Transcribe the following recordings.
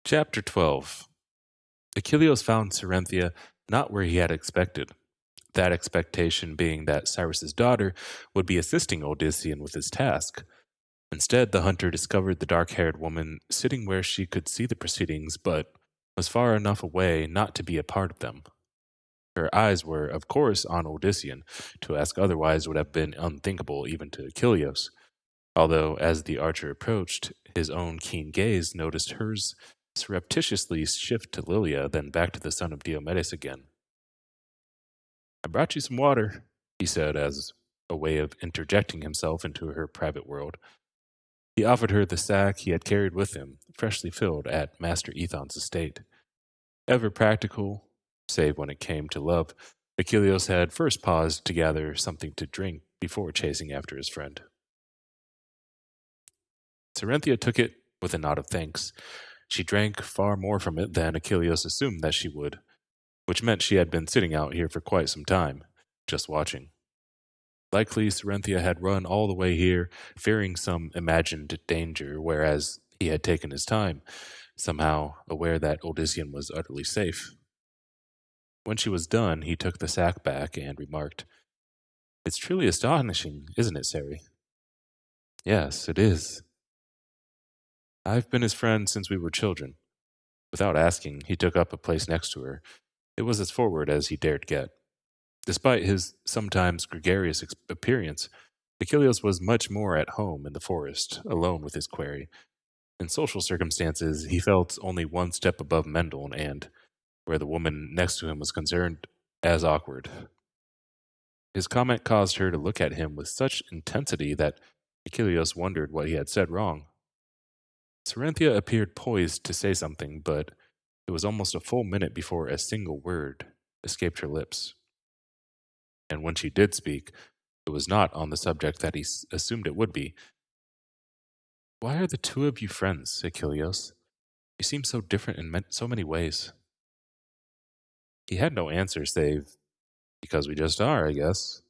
Chapter 12. Achilleus found Cerynthia not where he had expected, that expectation being that Cyrus's daughter would be assisting Odysseus with his task. Instead, the hunter discovered the dark-haired woman sitting where she could see the proceedings but was far enough away not to be a part of them. Her eyes were, of course, on Odysseus. To ask otherwise would have been unthinkable even to Achilleus, although as the archer approached, his own keen gaze noticed hers surreptitiously shift to Lilia, then back to the son of Diomedes again. "I brought you some water," he said as a way of interjecting himself into her private world. He offered her the sack he had carried with him, freshly filled at Master Ethon's estate. Ever practical, save when it came to love, Achilleus had first paused to gather something to drink before chasing after his friend. Cerynthia took it with a nod of thanks. She drank far more from it than Achilleus assumed that she would, which meant she had been sitting out here for quite some time, just watching. Likely, Cerynthia had run all the way here, fearing some imagined danger, whereas he had taken his time, somehow aware that Odysseus was utterly safe. When she was done, he took the sack back and remarked, "It's truly astonishing, isn't it, Sari?" "Yes, it is. I've been his friend since we were children." Without asking, he took up a place next to her. It was as forward as he dared get. Despite his sometimes gregarious appearance, Achilleus was much more at home in the forest, alone with his quarry. In social circumstances, he felt only one step above Mendel, and, where the woman next to him was concerned, as awkward. His comment caused her to look at him with such intensity that Achilleus wondered what he had said wrong. Cerynthia appeared poised to say something, but it was almost a full minute before a single word escaped her lips. And when she did speak, it was not on the subject that he assumed it would be. "Why are the two of you friends, Achilleus? You seem so different in so many ways." He had no answer save, "Because we just are, I guess.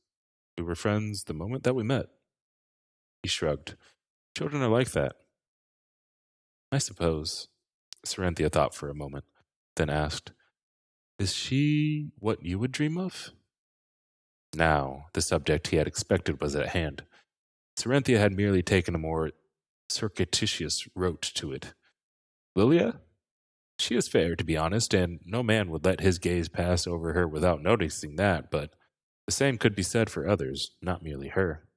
We were friends the moment that we met." He shrugged. "Children are like that." "I suppose." Cerynthia thought for a moment, then asked, "Is she what you would dream of?" Now, the subject he had expected was at hand. Cerynthia had merely taken a more circuitous route to it. "Lilia? She is fair, to be honest, and no man would let his gaze pass over her without noticing that, but the same could be said for others, not merely her."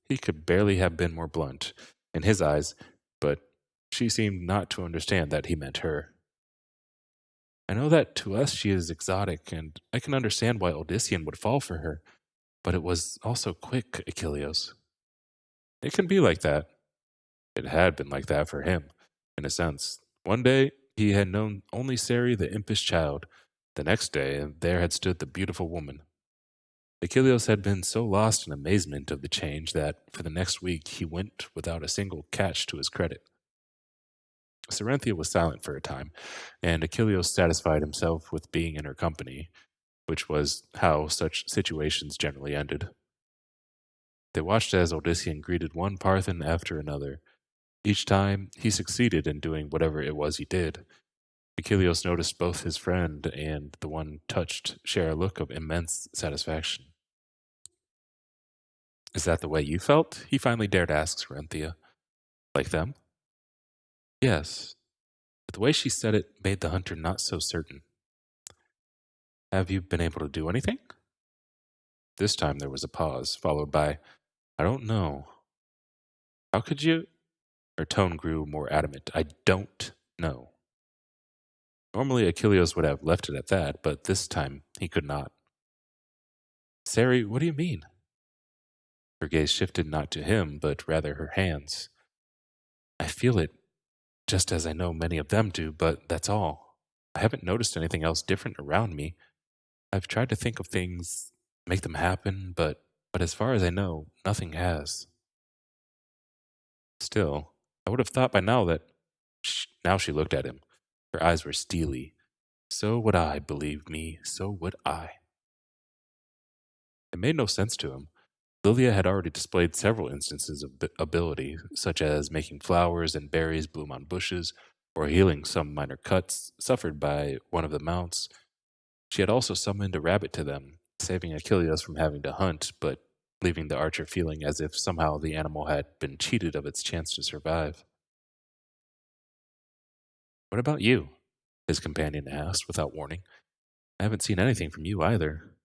He could barely have been more blunt, in his eyes, but she seemed not to understand that he meant her. "I know that to us she is exotic, and I can understand why Odysseus would fall for her, but it was also quick, Achilleus." "It can be like that." It had been like that for him, in a sense. One day, he had known only Sari, the impish child. The next day, there had stood the beautiful woman. Achilleus had been so lost in amazement of the change that, for the next week, he went without a single catch to his credit. Cerynthia was silent for a time, and Achilleus satisfied himself with being in her company, which was how such situations generally ended. They watched as Odysseus greeted one Parthian after another. Each time, he succeeded in doing whatever it was he did. Achilleus noticed both his friend and the one touched share a look of immense satisfaction. "Is that the way you felt?" he finally dared ask Cerynthia. "Like them?" "Yes." But the way she said it made the hunter not so certain. "Have you been able to do anything?" This time there was a pause, followed by, "I don't know." "How could you?" Her tone grew more adamant. "I don't know." Normally Achilleus would have left it at that, but this time he could not. "Sari, what do you mean?" Her gaze shifted not to him, but rather her hands. "I feel it, just as I know many of them do, but that's all. I haven't noticed anything else different around me. I've tried to think of things, make them happen, but as far as I know, nothing has." Still, I would have thought by now that... Now she looked at him. Her eyes were steely. "So would I, believe me, so would I." It made no sense to him. Lilia had already displayed several instances of ability, such as making flowers and berries bloom on bushes, or healing some minor cuts suffered by one of the mounts. She had also summoned a rabbit to them, saving Achilles from having to hunt, but leaving the archer feeling as if somehow the animal had been cheated of its chance to survive. "What about you?" his companion asked without warning. "I haven't seen anything from you either."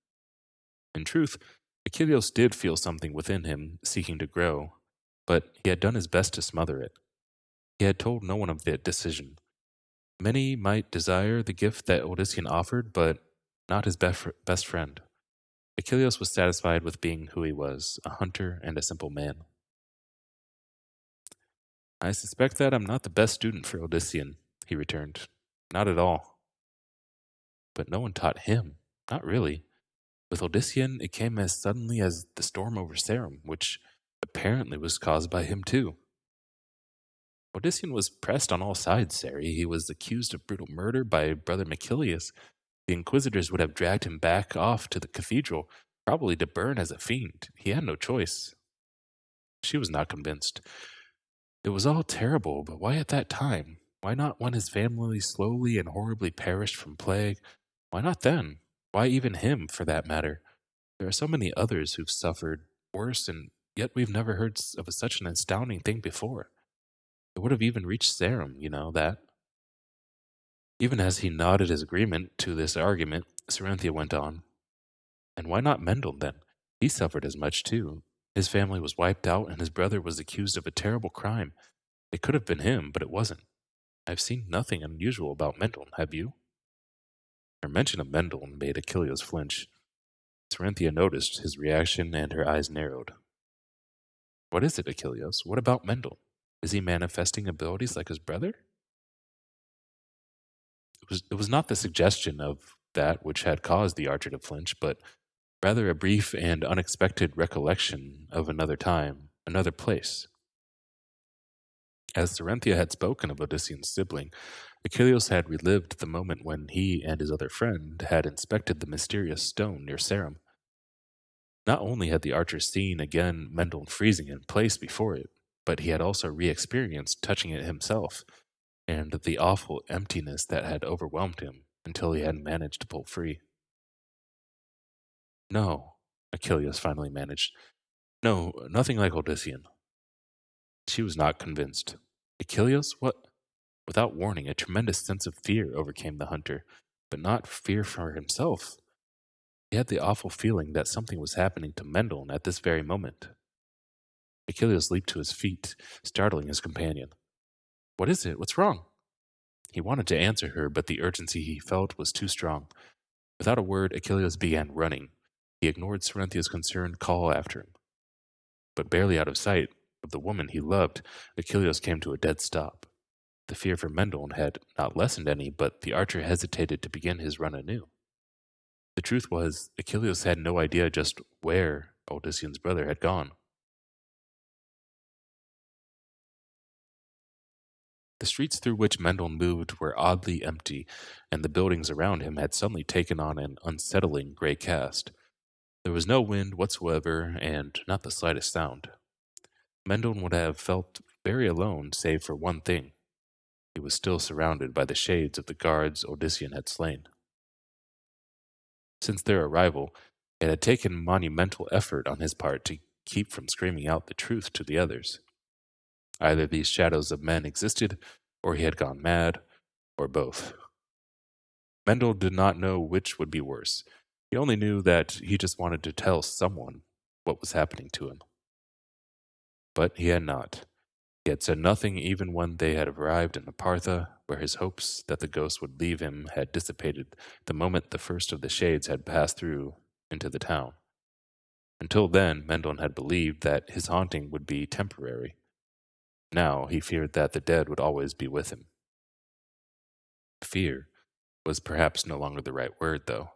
In truth, Achilles did feel something within him seeking to grow, but he had done his best to smother it. He had told no one of the decision. Many might desire the gift that Odysseus offered, but not his best friend. Achilles was satisfied with being who he was, a hunter and a simple man. "I suspect that I'm not the best student for Odysseus," he returned. "Not at all." But no one taught him. Not really. With Odysseus, it came as suddenly as the storm over Sarum, which apparently was caused by him too. Odysseus was pressed on all sides, Sari. He was accused of brutal murder by brother Achilles. The Inquisitors would have dragged him back off to the cathedral, probably to burn as a fiend. He had no choice. She was not convinced. It was all terrible, but why at that time? Why not when his family slowly and horribly perished from plague? Why not then? Why even him, for that matter? There are so many others who've suffered worse, and yet we've never heard of such an astounding thing before. It would have even reached Sarum, that. Even as he nodded his agreement to this argument, Saranthia went on. And why not Mendel, then? He suffered as much, too. His family was wiped out, and his brother was accused of a terrible crime. It could have been him, but it wasn't. I've seen nothing unusual about Mendel, have you? Her mention of Mendel made Achilles flinch. Saranthia noticed his reaction, and her eyes narrowed. What is it, Achilles? What about Mendel? Is he manifesting abilities like his brother? It was not the suggestion of that which had caused the archer to flinch, but rather a brief and unexpected recollection of another time, another place. As Saranthia had spoken of Odysseus' sibling, Achilles had relived the moment when he and his other friend had inspected the mysterious stone near Sarum. Not only had the archer seen again Mendel freezing in place before it, but he had also re-experienced touching it himself, and the awful emptiness that had overwhelmed him until he had managed to pull free. No, Achilles finally managed. No, nothing like Odysseus. She was not convinced. Achilles? What? Without warning, a tremendous sense of fear overcame the hunter, but not fear for himself. He had the awful feeling that something was happening to Mendel at this very moment. Achilles leaped to his feet, startling his companion. What is it? What's wrong? He wanted to answer her, but the urgency he felt was too strong. Without a word, Achilles began running. He ignored Cerinthia's concerned call after him. But barely out of sight of the woman he loved, Achilles came to a dead stop. The fear for Mendel had not lessened any, but the archer hesitated to begin his run anew. The truth was, Achilles had no idea just where Odysseus' brother had gone. The streets through which Mendel moved were oddly empty, and the buildings around him had suddenly taken on an unsettling gray cast. There was no wind whatsoever, and not the slightest sound. Mendel would have felt very alone, save for one thing. He was still surrounded by the shades of the guards Odysseus had slain. Since their arrival, it had taken monumental effort on his part to keep from screaming out the truth to the others. Either these shadows of men existed, or he had gone mad, or both. Mendel did not know which would be worse. He only knew that he just wanted to tell someone what was happening to him. But he had not. He had said nothing even when they had arrived in Apartha, where his hopes that the ghost would leave him had dissipated the moment the first of the shades had passed through into the town. Until then, Mendel had believed that his haunting would be temporary. Now he feared that the dead would always be with him. Fear was perhaps no longer the right word, though.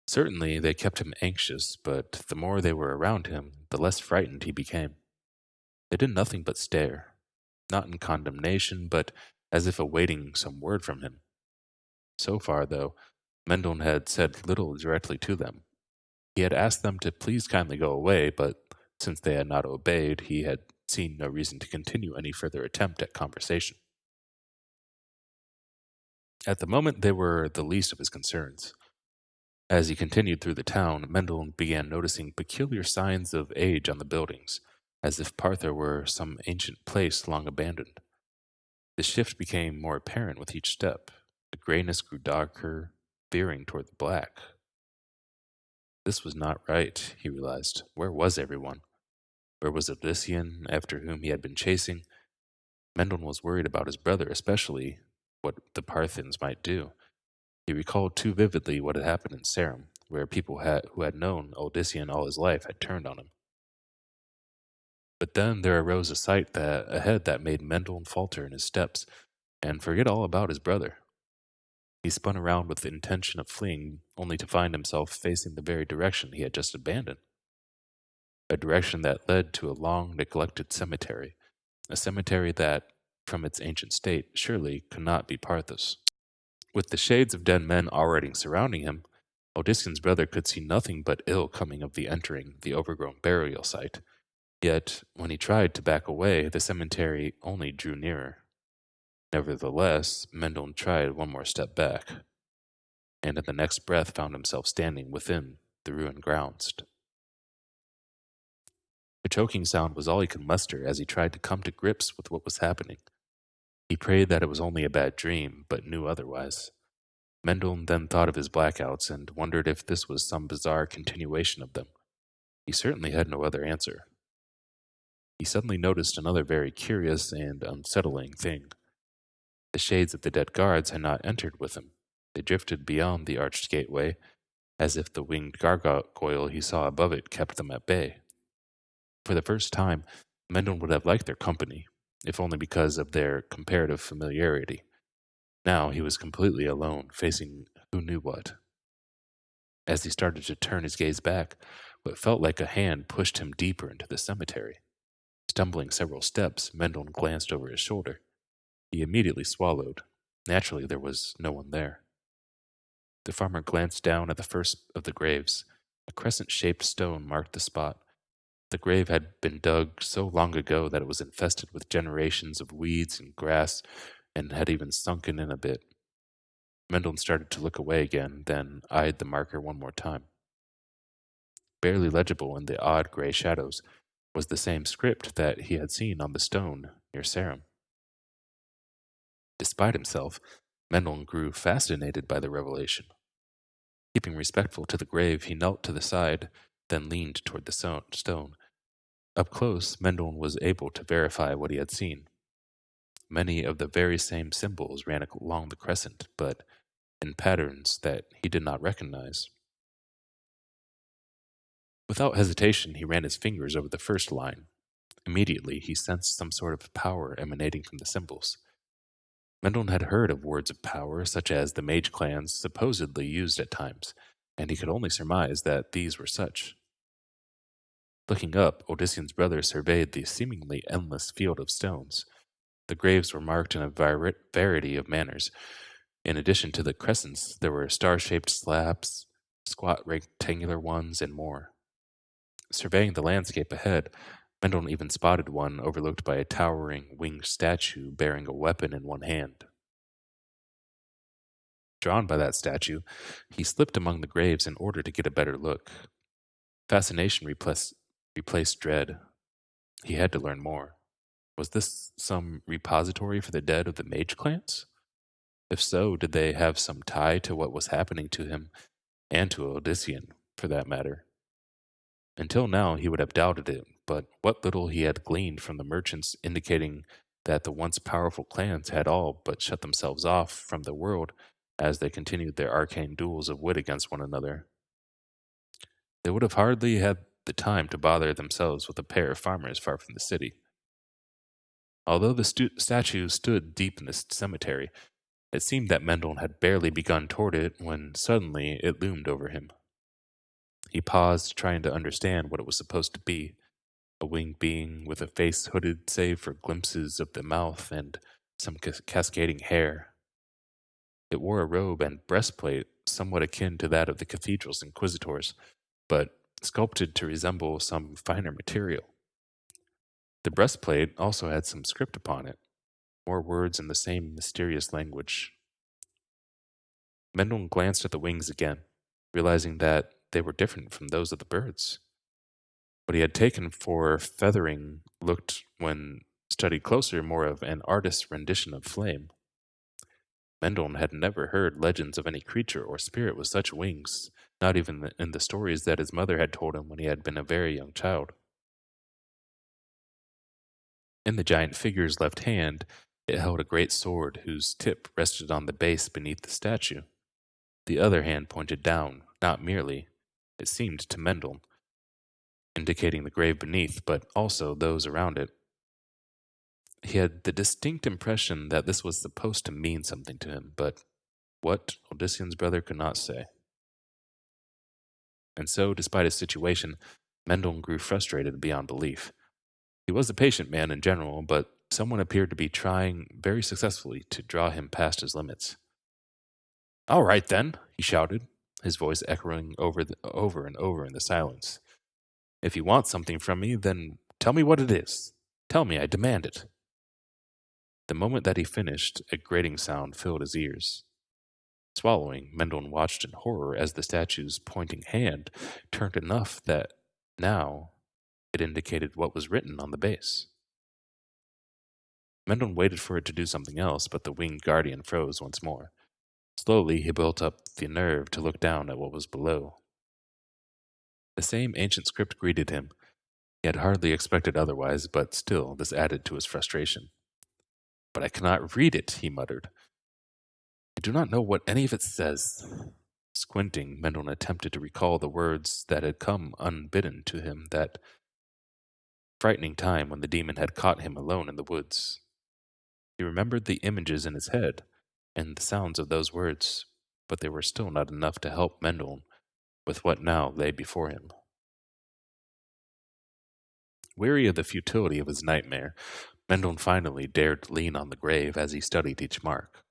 Certainly they kept him anxious, but the more they were around him, the less frightened he became. They did nothing but stare, not in condemnation, but as if awaiting some word from him. So far, though, Mendel had said little directly to them. He had asked them to please kindly go away, but since they had not obeyed, he had seen no reason to continue any further attempt at conversation. At the moment, they were the least of his concerns. As he continued through the town, Mendel began noticing peculiar signs of age on the buildings, as if Partha were some ancient place long abandoned. The shift became more apparent with each step. The grayness grew darker, veering toward the black. This was not right, he realized. Where was everyone? Where was Odyssean, after whom he had been chasing? Mendel was worried about his brother, especially what the Parthians might do. He recalled too vividly what had happened in Sarum, where who had known Odyssean all his life had turned on him. But then there arose a sight ahead that made Mendel falter in his steps and forget all about his brother. He spun around with the intention of fleeing, only to find himself facing the very direction he had just abandoned. A direction that led to a long neglected cemetery, a cemetery that, from its ancient state, surely could not be Parthos. With the shades of dead men already surrounding him, Odyssean's brother could see nothing but ill coming of the entering the overgrown burial site. Yet, when he tried to back away, the cemetery only drew nearer. Nevertheless, Mendel tried one more step back, and at the next breath found himself standing within the ruined grounds. A choking sound was all he could muster as he tried to come to grips with what was happening. He prayed that it was only a bad dream, but knew otherwise. Mendel then thought of his blackouts and wondered if this was some bizarre continuation of them. He certainly had no other answer. He suddenly noticed another very curious and unsettling thing. The shades of the dead guards had not entered with him. They drifted beyond the arched gateway, as if the winged gargoyle he saw above it kept them at bay. For the first time, Mendel would have liked their company, if only because of their comparative familiarity. Now he was completely alone, facing who knew what. As he started to turn his gaze back, what felt like a hand pushed him deeper into the cemetery. Stumbling several steps, Mendel glanced over his shoulder. He immediately swallowed. Naturally, there was no one there. The farmer glanced down at the first of the graves. A crescent-shaped stone marked the spot. The grave had been dug so long ago that it was infested with generations of weeds and grass and had even sunken in a bit. Mendel started to look away again, then eyed the marker one more time. Barely legible in the odd gray shadows was the same script that he had seen on the stone near Sarum. Despite himself, Mendel grew fascinated by the revelation. Keeping respectful to the grave, he knelt to the side, then leaned toward the stone. Up close, Mendel was able to verify what he had seen. Many of the very same symbols ran along the crescent, but in patterns that he did not recognize. Without hesitation, he ran his fingers over the first line. Immediately, he sensed some sort of power emanating from the symbols. Mendel had heard of words of power, such as the mage clans supposedly used at times, and he could only surmise that these were such. Looking up, Odyssean's brother surveyed the seemingly endless field of stones. The graves were marked in a variety of manners. In addition to the crescents, there were star-shaped slabs, squat rectangular ones, and more. Surveying the landscape ahead, Mendel even spotted one overlooked by a towering winged statue bearing a weapon in one hand. Drawn by that statue, he slipped among the graves in order to get a better look. Fascination replaced dread. He had to learn more. Was this some repository for the dead of the mage clans? If so, did they have some tie to what was happening to him, and to Odyssean, for that matter? Until now, he would have doubted it, but what little he had gleaned from the merchants indicating that the once powerful clans had all but shut themselves off from the world as they continued their arcane duels of wit against one another. They would have hardly had the time to bother themselves with a pair of farmers far from the city. Although the statue stood deep in the cemetery, it seemed that Mendel had barely begun toward it when suddenly it loomed over him. He paused, trying to understand what it was supposed to be. A winged being with a face hooded save for glimpses of the mouth and some cascading hair. It wore a robe and breastplate somewhat akin to that of the cathedral's inquisitors, but sculpted to resemble some finer material. The breastplate also had some script upon it, more words in the same mysterious language. Mendel glanced at the wings again, realizing that they were different from those of the birds. What he had taken for feathering looked, when studied closer, more of an artist's rendition of flame. Mendel had never heard legends of any creature or spirit with such wings, not even in the stories that his mother had told him when he had been a very young child. In the giant figure's left hand, it held a great sword whose tip rested on the base beneath the statue. The other hand pointed down, not merely, it seemed to Mendel, indicating the grave beneath, but also those around it. He had the distinct impression that this was supposed to mean something to him, but what Odyssean's brother could not say. And so, despite his situation, Mendel grew frustrated beyond belief. He was a patient man in general, but someone appeared to be trying very successfully to draw him past his limits. "All right, then," he shouted, his voice echoing over and over in the silence. "If you want something from me, then tell me what it is. Tell me, I demand it." The moment that he finished, a grating sound filled his ears. Swallowing, Mendel watched in horror as the statue's pointing hand turned enough that now it indicated what was written on the base. Mendel waited for it to do something else, but the winged guardian froze once more. Slowly, he built up the nerve to look down at what was below. The same ancient script greeted him. He had hardly expected otherwise, but still this added to his frustration. "But I cannot read it," he muttered. "I do not know what any of it says." Squinting, Mendel attempted to recall the words that had come unbidden to him that frightening time when the demon had caught him alone in the woods. He remembered the images in his head and the sounds of those words, but they were still not enough to help Mendel with what now lay before him. Weary of the futility of his nightmare, Mendel finally dared to lean on the grave as he studied each mark.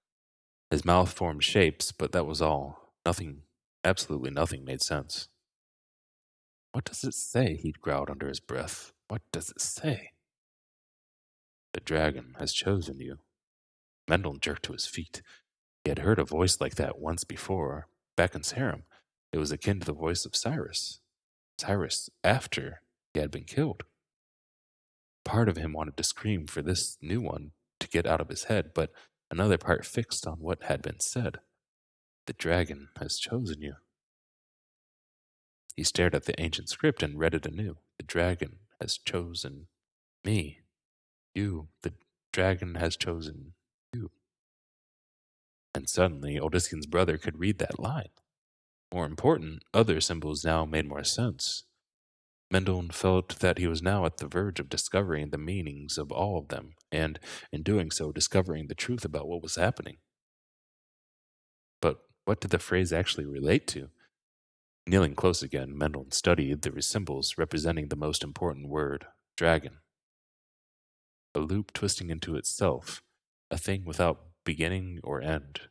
His mouth formed shapes, but that was all. Nothing, absolutely nothing made sense. "What does it say?" he growled under his breath. "What does it say?" "The dragon has chosen you." Mendel jerked to his feet. He had heard a voice like that once before, back in Sarum. It was akin to the voice of Cyrus. Cyrus after he had been killed. Part of him wanted to scream for this new one to get out of his head, but another part fixed on what had been said. "The dragon has chosen you." He stared at the ancient script and read it anew. "The dragon has chosen me. You, the dragon has chosen you." And suddenly, Odyssean's brother could read that line. More important, other symbols now made more sense. Mendel felt that he was now at the verge of discovering the meanings of all of them, and, in doing so, discovering the truth about what was happening. But what did the phrase actually relate to? Kneeling close again, Mendel studied the symbols representing the most important word, dragon. A loop twisting into itself, a thing without beginning or end.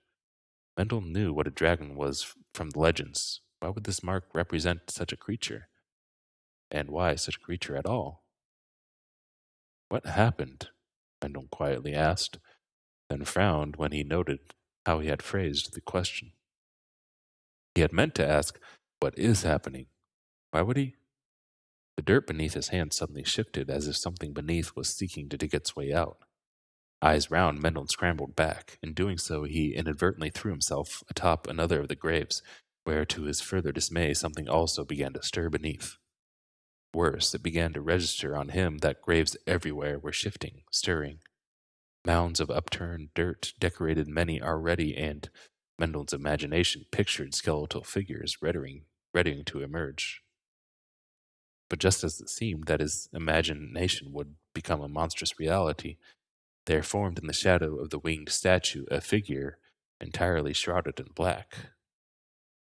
Mendel knew what a dragon was from the legends. Why would this mark represent such a creature? And why such a creature at all? "What happened?" Mendel quietly asked, then frowned when he noted how he had phrased the question. He had meant to ask, "What is happening?" Why would he? The dirt beneath his hand suddenly shifted as if something beneath was seeking to dig its way out. Eyes round, Mendel scrambled back. In doing so, he inadvertently threw himself atop another of the graves, where, to his further dismay, something also began to stir beneath. Worse, it began to register on him that graves everywhere were shifting, stirring. Mounds of upturned dirt decorated many already, and Mendel's imagination pictured skeletal figures readying to emerge. But just as it seemed that his imagination would become a monstrous reality, there formed in the shadow of the winged statue a figure entirely shrouded in black.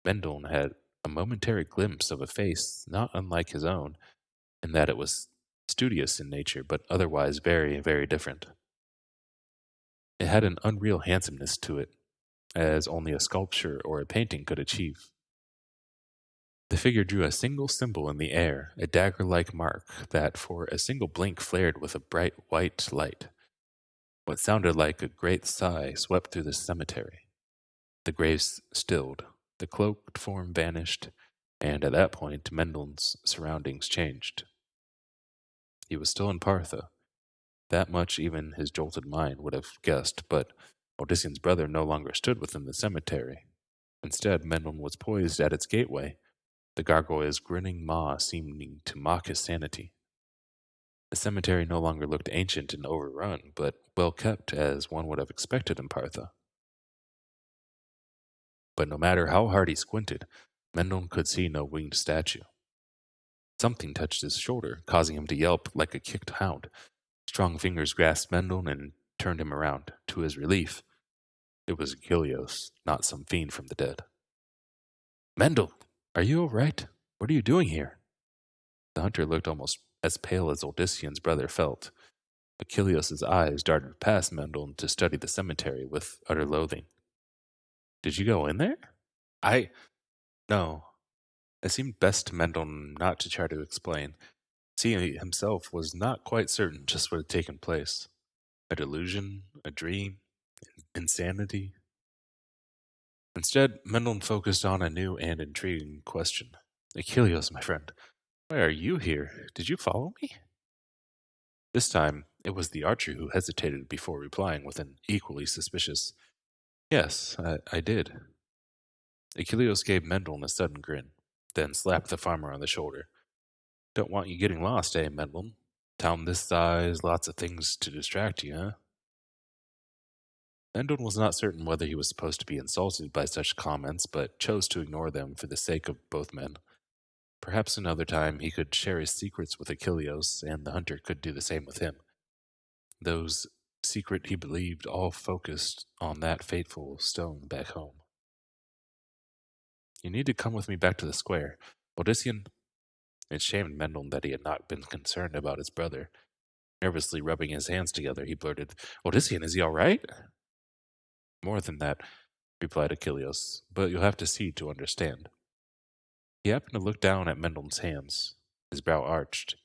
Mendel had a momentary glimpse of a face not unlike his own, in that it was studious in nature, but otherwise very, very different. It had an unreal handsomeness to it, as only a sculpture or a painting could achieve. The figure drew a single symbol in the air, a dagger-like mark that for a single blink flared with a bright white light. What sounded like a great sigh swept through the cemetery. The graves stilled, the cloaked form vanished, and at that point Mendel's surroundings changed. He was still in Partha. That much even his jolted mind would have guessed, but Odyssean's brother no longer stood within the cemetery. Instead, Mendel was poised at its gateway, the gargoyle's grinning maw seeming to mock his sanity. The cemetery no longer looked ancient and overrun, but well kept as one would have expected in Partha. But no matter how hard he squinted, Mendel could see no winged statue. Something touched his shoulder, causing him to yelp like a kicked hound. Strong fingers grasped Mendel and turned him around. To his relief, it was Achilles, not some fiend from the dead. Mendel, are you all right? What are you doing here? The hunter looked almost as pale as Odyssean's brother felt. Achilles' eyes darted past Mendel to study the cemetery with utter loathing. Did you go in there? No. It seemed best to Mendel not to try to explain. He himself was not quite certain just what had taken place. A delusion? A dream? Insanity? Instead, Mendel focused on a new and intriguing question. Achilles, my friend, why are you here? Did you follow me? This time, it was the archer who hesitated before replying with an equally suspicious, Yes, I did. Achilles gave Mendel a sudden grin, then slapped the farmer on the shoulder. Don't want you getting lost, eh, Mendel? Town this size, lots of things to distract you, huh? Mendel was not certain whether he was supposed to be insulted by such comments, but chose to ignore them for the sake of both men. Perhaps another time he could share his secrets with Achilles, and the hunter could do the same with him. Those secret he believed all focused on that fateful stone back home. You need to come with me back to the square. Odyssean. It shamed Mendel that he had not been concerned about his brother. Nervously rubbing his hands together, he blurted, Odyssean, is he all right? More than that, replied Achilles, but you'll have to see to understand. He happened to look down at Mendel's hands. His brow arched.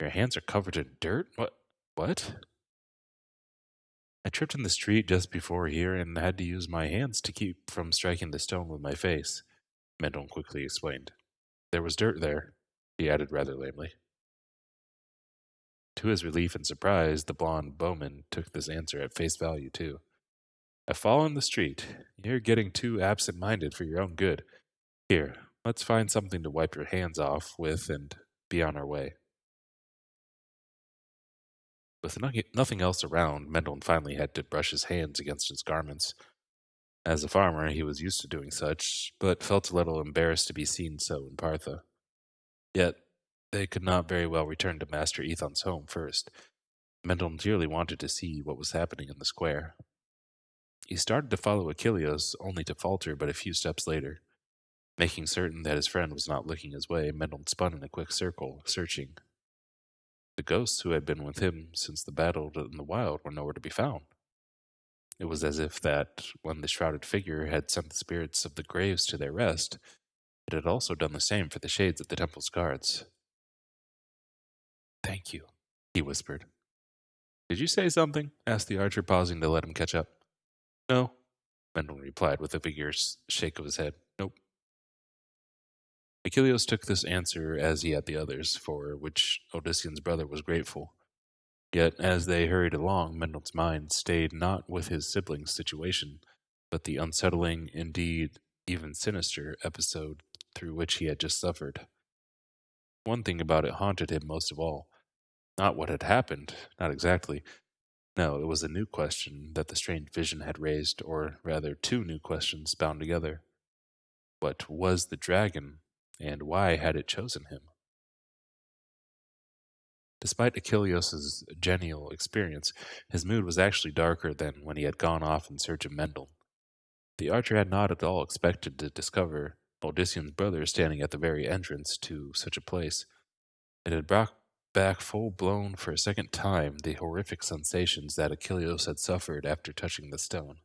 Your hands are covered in dirt? What? I tripped in the street just before here and had to use my hands to keep from striking the stone with my face, Mendel quickly explained. There was dirt there, he added rather lamely. To his relief and surprise, the blond bowman took this answer at face value, too. I fall in the street. You're getting too absent-minded for your own good. Here, let's find something to wipe your hands off with and be on our way. With nothing else around, Mendel finally had to brush his hands against his garments. As a farmer, he was used to doing such, but felt a little embarrassed to be seen so in Partha. Yet, they could not very well return to Master Ethon's home first. Mendel dearly wanted to see what was happening in the square. He started to follow Achilles, only to falter but a few steps later. Making certain that his friend was not looking his way, Mendel spun in a quick circle, searching. The ghosts who had been with him since the battle in the wild were nowhere to be found. It was as if that, when the shrouded figure had sent the spirits of the graves to their rest, it had also done the same for the shades of the temple's guards. Thank you, he whispered. Did you say something? Asked the archer, pausing to let him catch up. No, Mendel replied with a vigorous shake of his head. Nope. Achilles took this answer as he had the others, for which Odyssean's brother was grateful. Yet, as they hurried along, Mendel's mind stayed not with his siblings' situation, but the unsettling, indeed even sinister, episode through which he had just suffered. One thing about it haunted him most of all. Not what had happened, not exactly. No, it was a new question that the strange vision had raised, or rather two new questions bound together. What was the dragon, and why had it chosen him? Despite Achilles' genial experience, his mood was actually darker than when he had gone off in search of Mendel. The archer had not at all expected to discover Odyssean's brother standing at the very entrance to such a place. It had brought back full-blown for a second time the horrific sensations that Achilles had suffered after touching the stone.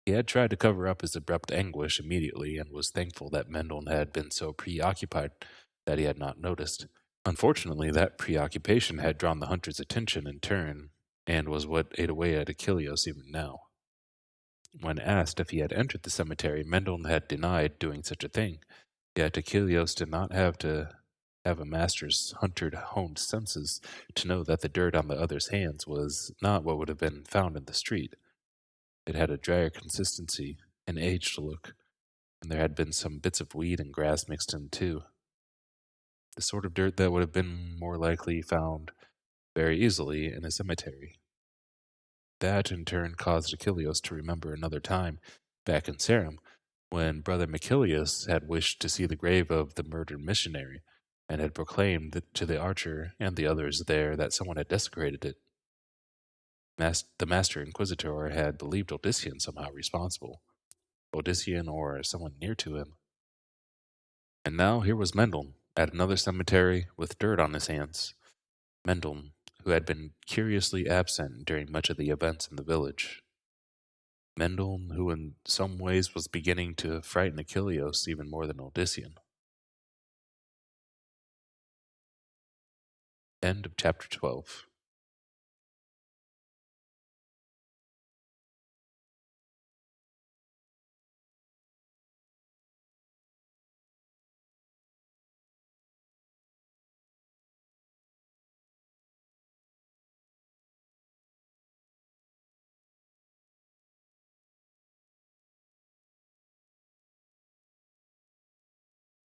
He had tried to cover up his abrupt anguish immediately and was thankful that Mendel had been so preoccupied that he had not noticed. Unfortunately, that preoccupation had drawn the hunter's attention in turn, and was what ate away at Achilles even now. When asked if he had entered the cemetery, Mendel had denied doing such a thing. Yet Achilleos did not have to have a master's hunter-honed senses to know that the dirt on the other's hands was not what would have been found in the street. It had a drier consistency, an aged look, and there had been some bits of weed and grass mixed in too. The sort of dirt that would have been more likely found very easily in a cemetery. That in turn caused Achilleos to remember another time, back in Sarum, when Brother Machilius had wished to see the grave of the murdered missionary, and had proclaimed to the archer and the others there that someone had desecrated it. The Master Inquisitor had believed Odyssean somehow responsible. Odyssean or someone near to him. And now here was Mendel, at another cemetery, with dirt on his hands. Mendel, who had been curiously absent during much of the events in the village. Mendel, who in some ways was beginning to frighten Achilleos even more than Odyssean. End of chapter 12.